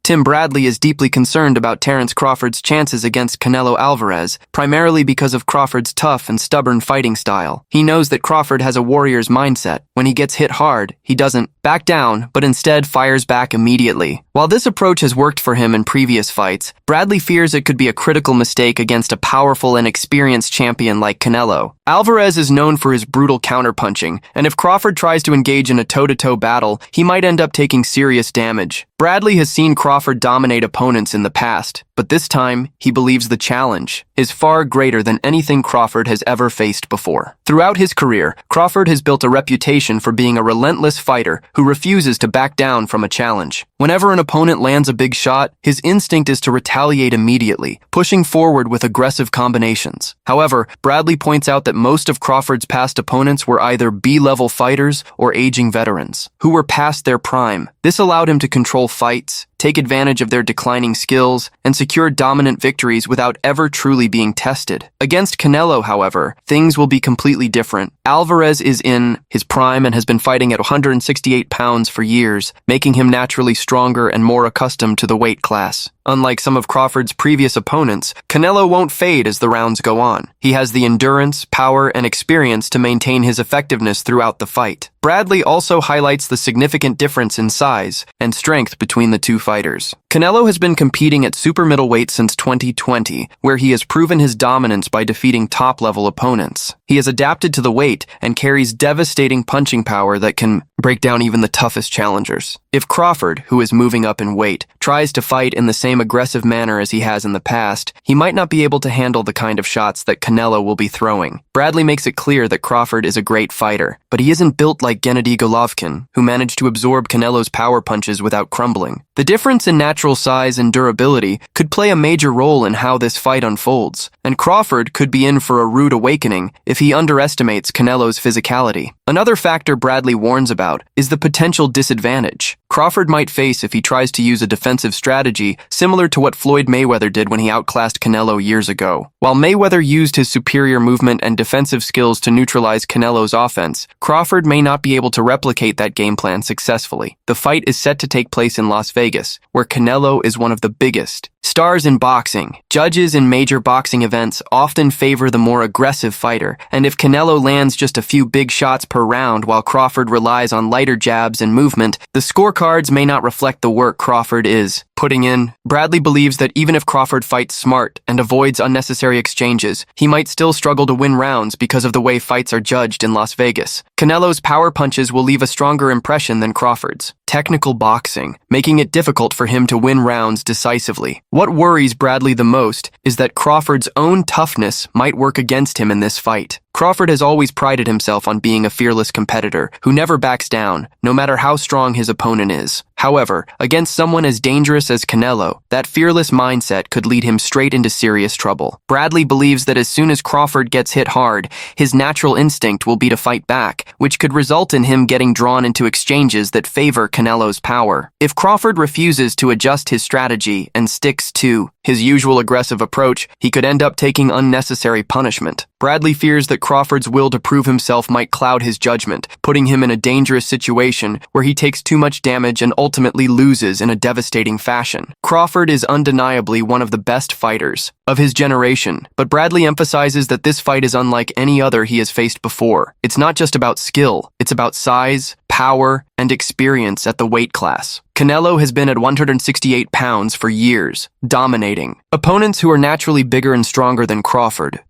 Tim Bradley is deeply concerned about Terence Crawford's chances against Canelo Alvarez, primarily because of Crawford's tough and stubborn fighting style. He knows that Crawford has a warrior's mindset. When he gets hit hard, he doesn't back down, but instead fires back immediately. While this approach has worked for him in previous fights, Bradley fears it could be a critical mistake against a powerful and experienced champion like Canelo. Alvarez is known for his brutal counterpunching, and if Crawford tries to engage in a toe-to-toe battle, he might end up taking serious damage. Bradley has seen Crawford dominate opponents in the past, but this time, he believes the challenge is far greater than anything Crawford has ever faced before. Throughout his career, Crawford has built a reputation for being a relentless fighter who refuses to back down from a challenge. Whenever an opponent lands a big shot, his instinct is to retaliate immediately, pushing forward with aggressive combinations. However, Bradley points out that most of Crawford's past opponents were either B-level fighters or aging veterans, who were past their prime. This allowed him to control fights, take advantage of their declining skills, and secure dominant victories without ever truly being tested. Against Canelo, however, things will be completely different. Alvarez is in his prime and has been fighting at 168 pounds for years, making him naturally stronger and more accustomed to the weight class. Unlike some of Crawford's previous opponents, Canelo won't fade as the rounds go on. He has the endurance, power, and experience to maintain his effectiveness throughout the fight. Bradley also highlights the significant difference in size and strength between the two fighters. Canelo has been competing at super middleweight since 2020, where he has proven his dominance by defeating top-level opponents. He has adapted to the weight and carries devastating punching power that can break down even the toughest challengers. If Crawford, who is moving up in weight, tries to fight in the same aggressive manner as he has in the past, he might not be able to handle the kind of shots that Canelo will be throwing. Bradley makes it clear that Crawford is a great fighter, but he isn't built like Gennady Golovkin, who managed to absorb Canelo's power punches without crumbling. The difference in natural size and durability could play a major role in how this fight unfolds, and Crawford could be in for a rude awakening if he underestimates Canelo's physicality. Another factor Bradley warns about is the potential disadvantage Crawford might face if he tries to use a defensive strategy similar to what Floyd Mayweather did when he outclassed Canelo years ago. While Mayweather used his superior movement and defensive skills to neutralize Canelo's offense, Crawford may not be able to replicate that game plan successfully. The fight is set to take place in Las Vegas, where Canelo is one of the biggest stars in boxing. Judges in major boxing events often favor the more aggressive fighter, and if Canelo lands just a few big shots per round while Crawford relies on lighter jabs and movement, the scorecards may not reflect the work Crawford is putting in. Bradley believes that even if Crawford fights smart and avoids unnecessary exchanges, he might still struggle to win rounds because of the way fights are judged in Las Vegas. Canelo's power punches will leave a stronger impression than Crawford's technical boxing, making it difficult for him to win rounds decisively. What worries Bradley the most is that Crawford's own toughness might work against him in this fight. Crawford has always prided himself on being a fearless competitor who never backs down, no matter how strong his opponent is. However, against someone as dangerous as Canelo, that fearless mindset could lead him straight into serious trouble. Bradley believes that as soon as Crawford gets hit hard, his natural instinct will be to fight back, which could result in him getting drawn into exchanges that favor Canelo's power. If Crawford refuses to adjust his strategy and sticks to his usual aggressive approach, he could end up taking unnecessary punishment. Bradley fears that Crawford's will to prove himself might cloud his judgment, putting him in a dangerous situation where he takes too much damage and ultimately loses in a devastating fashion. Crawford is undeniably one of the best fighters of his generation, but Bradley emphasizes that this fight is unlike any other he has faced before. It's not just about skill, it's about size, power, and experience at the weight class. Canelo has been at 168 pounds for years, dominating opponents who are naturally bigger and stronger than Crawford.